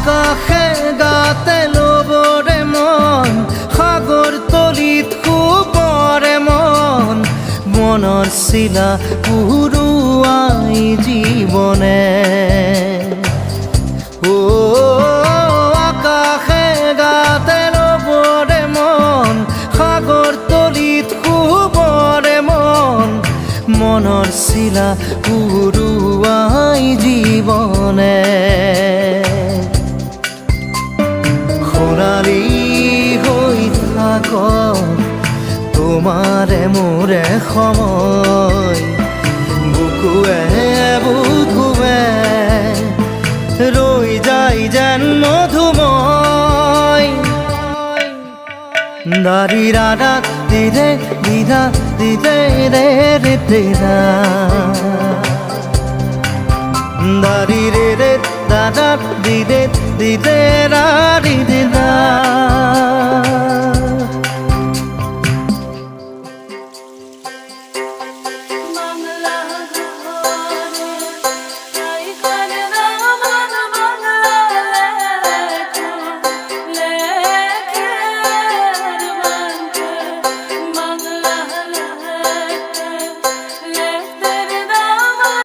আকাশে গাতে ল'বৰে মন সাগৰ তলিত শুবৰে মন মনৰ চিলা উৰুৱাই জীৱনে আকাশে গাতে ল'বৰে মন সাগৰ তলিত শুবৰে মন মনৰ চিলা উৰুৱাই জীৱনে খৰালি হৈ থাক তোমাৰে মোৰে সময় বুকুৱে বুকুৱে ৰৈ যায় যেন মধুময় দাৰি ৰাধা দিদে দিদা দিদে ৰে ৰে দিদা দাৰি ৰে ৰে দাদা দিদে দিদে ৰা দিদা